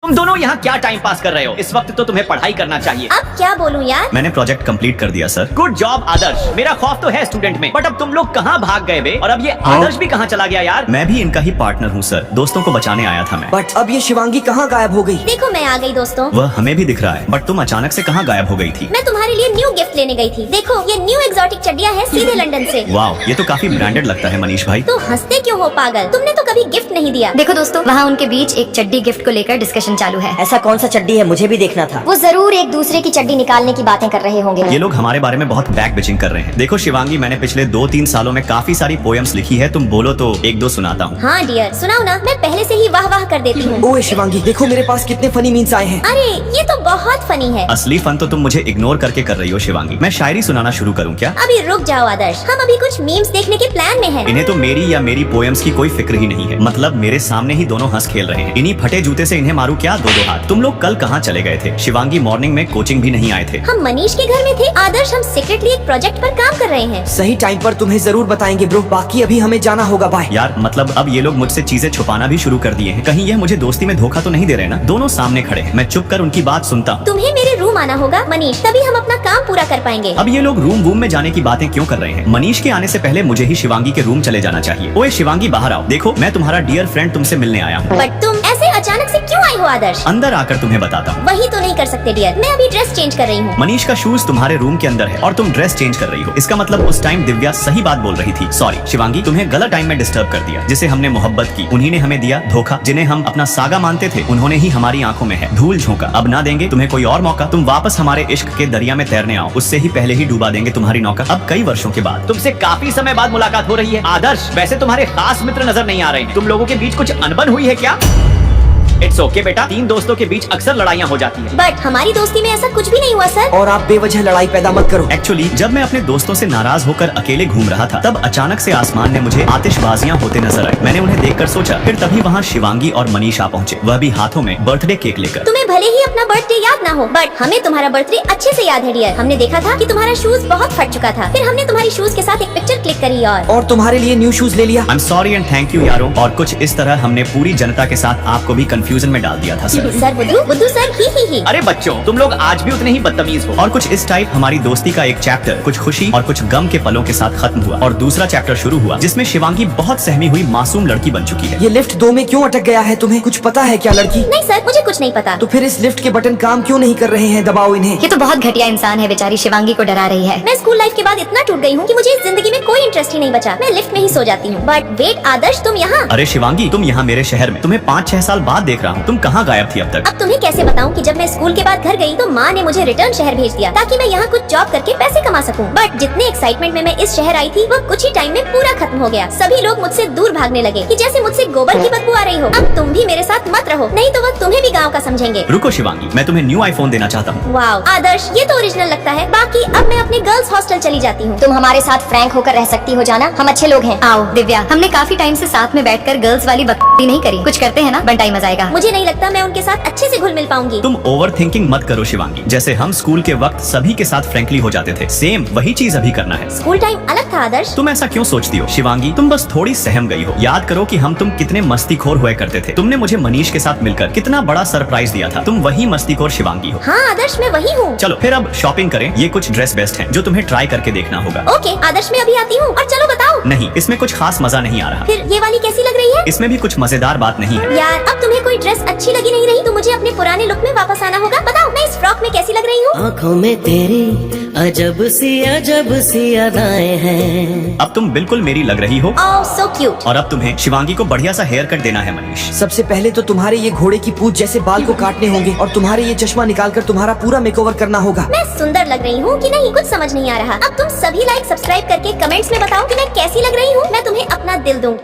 तुम दोनों यहाँ क्या टाइम पास कर रहे हो? इस वक्त तो तुम्हें पढ़ाई करना चाहिए। अब क्या बोलूं यार। मैंने प्रोजेक्ट कंप्लीट कर दिया सर। गुड जॉब आदर्श। मेरा खौफ तो है स्टूडेंट में, बट अब तुम लोग कहाँ भाग गए बे? और अब ये आदर्श भी कहाँ चला गया यार? मैं भी इनका ही पार्टनर हूँ सर, दोस्तों को बचाने आया था मैं। बट अब ये शिवांगी कहाँ गायब हो गई? देखो मैं आ गई दोस्तों। वह हमें भी दिख रहा है, बट तुम अचानक से कहाँ गायब हो गई थी? मैं तुम्हारे लिए न्यू गिफ्ट लेने गई थी। देखो ये न्यू एक्सोटिक चड्डिया है सीधे लंदन से। वाह, ये तो काफी ब्रांडेड लगता है मनीष भाई। तो हंसते क्यों हो पागल? तुमने तो कभी गिफ्ट नहीं दिया। देखो दोस्तों, वहाँ उनके बीच एक चड्डी गिफ्ट को लेकर डिस्कशन चालू है। ऐसा कौन सा चड्डी है, मुझे भी देखना था। वो जरूर एक दूसरे की चड्डी निकालने की बातें कर रहे होंगे। ये लोग हमारे बारे में बहुत बैक बिचिंग कर रहे हैं। देखो शिवांगी, मैंने पिछले 2-3 सालों में काफी सारी पोएम्स लिखी है, तुम बोलो तो 1-2 सुनाता हूँ। हाँ डियर, सुनाओ ना, मैं पहले से ही वाह वाह कर देती हूँ। ओए शिवांगी, देखो मेरे पास कितने फनी मीम्स आए हैं। अरे ये तो बहुत फनी है। असली फन तो तुम मुझे इग्नोर करके कर रही हो शिवांगी। मैं शायरी सुनाना शुरू करूँ क्या? अभी रुक जाओ आदर्श, हम अभी कुछ मीम्स देखने के प्लान में हैं। इन्हें तो मेरी या मेरी पोएम्स की कोई फिक्र ही नहीं है। मतलब मेरे सामने ही दोनों हंस खेल रहे हैं। इन्हीं फटे जूते से इन्हें मारू क्या 2-2 हाथ? तुम लोग कल कहाँ चले गए थे? शिवांगी मॉर्निंग में कोचिंग भी नहीं आए थे। हम मनीष के घर में थे। आदर्श, हम सीक्रेटली एक प्रोजेक्ट पर काम कर रहे हैं। सही टाइम पर तुम्हें जरूर बताएंगे ब्रो, बाकी अभी हमें जाना होगा, बाय। यार मतलब अब ये लोग मुझसे चीजें छुपाना भी शुरू कर दिए हैं। कहीं यह मुझे दोस्ती में धोखा तो नहीं दे रहे ना? दोनों सामने खड़े हैं, मैं चुप कर उनकी बात सुनता हूँ। तुम्हें मेरे रूम आना होगा मनीष, तभी हम अपना काम पूरा कर पाएंगे। अब ये लोग रूम में जाने की बातें क्यों कर रहे हैं? मनीष के आने से पहले मुझे ही शिवांगी के रूम चले जाना चाहिए। ओए शिवांगी, बाहर आओ। देखो मैं तुम्हारा डियर फ्रेंड तुमसे मिलने आया हूँ। बट तुम ऐसे अचानक से क्यों आई हो आदर्श? अंदर आकर तुम्हें बताता हूँ। वही तो नहीं कर सकते डियर, मैं अभी ड्रेस चेंज कर रही हूँ। मनीष का शूज तुम्हारे रूम के अंदर है और तुम ड्रेस चेंज कर रही हो। इसका मतलब उस टाइम दिव्या सही बात बोल रही थी। सॉरी शिवांगी, तुम्हें गलत टाइम में डिस्टर्ब कर दिया। जिसे हमने मोहब्बत की, उन्हीं ने हमें दिया धोखा। जिन्हें हम अपना सागा मानते थे, उन्होंने ही हमारी आंखों में है धूल झोंका। अब ना देंगे तुम्हें कोई और मौका। तुम वापस हमारे इश्क के दरिया में तैरने आओ, उससे ही पहले ही डूबा देंगे तुम्हारी नौका। अब कई वर्षों के बाद तुमसे काफी समय बाद मुलाकात हो रही है। आदर्श, वैसे तुम्हारे खास मित्र नजर नहीं आ रहे हैं। तुम लोगों के बीच कुछ अनबन हुई है क्या? इट्स ओके बेटा, 3 दोस्तों के बीच अक्सर लड़ाइयाँ हो जाती हैं। बट हमारी दोस्ती में ऐसा कुछ भी नहीं हुआ सर। और आप बेवजह लड़ाई पैदा मत करो। एक्चुअली जब मैं अपने दोस्तों से नाराज होकर अकेले घूम रहा था, तब अचानक से आसमान में मुझे आतिशबाजियां होते नजर आए। मैंने उन्हें देखकर सोचा, फिर तभी वहाँ शिवांगी और मनीष आ पहुँचे, वह भी हाथों में बर्थडे केक लेकर। तुम्हें भले ही अपना बर्थडे याद ना हो, बट हमें तुम्हारा बर्थडे अच्छे से याद है डियर। हमने देखा था कि तुम्हारा शूज बहुत फट चुका था, फिर हमने तुम्हारी शूज के साथ एक पिक्चर क्लिक करी और तुम्हारे लिए न्यू शूज ले लिया। I am sorry and thank you यारों। और कुछ इस तरह हमने पूरी जनता के साथ आपको भी कंफ्यूजन में डाल दिया था सर। सर बुद्धू सर ही। अरे बच्चों, तुम लोग आज भी उतने ही बदतमीज हो। और कुछ इस टाइप हमारी दोस्ती का एक चैप्टर कुछ खुशी और कुछ गम के पलों के साथ खत्म हुआ और दूसरा चैप्टर शुरू हुआ, जिसमें शिवांगी बहुत सहमी हुई मासूम लड़की बन चुकी है। ये लिफ्ट 2 में क्यों अटक गया है? तुम्हें कुछ पता है क्या लड़की? नहीं सर, मुझे कुछ नहीं पता। तो फिर इस लिफ्ट के बटन काम क्यों नहीं कर रहे हैं? दबाओ इन्हें। ये तो बहुत घटिया इंसान है, बेचारी शिवांगी को डरा रही है। मैं स्कूल लाइफ के बाद इतना टूट गई हूँ कि मुझे इस जिंदगी में कोई इंटरेस्ट ही नहीं बचा। मैं लिफ्ट में ही सो जाती हूँ। बट वेट आदर्श, तुम यहाँ? अरे शिवांगी, तुम यहाँ मेरे शहर में, तुम्हें 5-6 साल बाद देख रहा हूँ। तुम कहाँ गायब थी अब तक? अब तुम्हें कैसे बताऊं कि जब मैं स्कूल के बाद घर गई तो माँ ने मुझे रिटर्न शहर भेज दिया ताकि मैं यहाँ कुछ जॉब करके पैसे कमा सकूं। बट जितने एक्साइटमेंट में मैं इस शहर आई थी, वो कुछ ही टाइम में पूरा खत्म हो गया। सभी लोग मुझसे दूर भागने लगे कि जैसे मुझसे गोबर की बदबू आ रही हो। अब तुम भी मेरे साथ मत रहो, नहीं तो वो तुम्हें भी गाँव का समझेंगे। रुको शिवांगी, मैं तुम्हें न्यू आईफोन देना चाहता हूँ। वाओ आदर्श, ये तो ओरिजिनल लगता है। बाकी अब मैं अपने गर्ल्स हॉस्टल चली जाती हूँ। तुम हमारे साथ फ्रैंक होकर रह सकती हो जाना, हम अच्छे लोग हैं। आओ दिव्या, हमने काफी टाइम से साथ में बैठकर गर्ल्स वाली बकवासी नहीं करी। कुछ करते हैं ना, बनटाई मजा आएगा। मुझे नहीं लगता मैं उनके साथ अच्छे से घुल मिल पाऊंगी। तुम ओवर थिंकिंग मत करो शिवांगी। जैसे हम स्कूल के वक्त सभी के साथ फ्रेंकली हो जाते थे, सेम वही चीज अभी करना है। स्कूल टाइम अलग था आदर्श। तुम ऐसा क्यों सोचती हो शिवांगी? तुम बस थोड़ी सहम गई हो। याद करो कि हम तुम कितने मस्तीखोर हुआ करते थे। तुमने मुझे मनीष के साथ मिलकर कितना बड़ा सरप्राइज दिया था। तुम वही मस्तीखोर शिवांगी हो। हाँ आदर्श, मैं वही हूँ। चलो फिर अब शॉपिंग करें। ये कुछ ड्रेस बेस्ट हैं जो तुम्हें ट्राई करके देखना होगा। ओके आदर्श, मैं अभी आती हूँ। और चलो बताओ। नहीं, इसमें कुछ खास मजा नहीं आ रहा। फिर ये वाली कैसी लग रही है? इसमें भी कुछ मजेदार बात नहीं है। यार अब तुम्हें कोई ड्रेस अच्छी लगी नहीं रही तो मुझे अपने पुराने लुक में वापस आना होगा। बताओ मैं इस फ्रॉक में कैसी लग रही हूँ? आँखों में तेरी अजब सी अदाएं हैं। अब तुम बिल्कुल मेरी लग रही हो। ओह सो क्यूट। और अब तुम्हें शिवांगी को बढ़िया सा हेयर कट देना है मनीष। सबसे पहले तो तुम्हारे ये घोड़े की पूंछ जैसे बाल को काटने होंगे और तुम्हारे ये चश्मा निकालकर तुम्हारा पूरा मेकओवर करना होगा। मैं सुंदर लग रही हूँ कि नहीं, कुछ समझ नहीं आ रहा। अब तुम सभी लाइक सब्सक्राइब करके कमेंट्स में बताओ कि मैं कैसी लग रही हूँ। मैं तुम्हें अपना दिल दूंगी।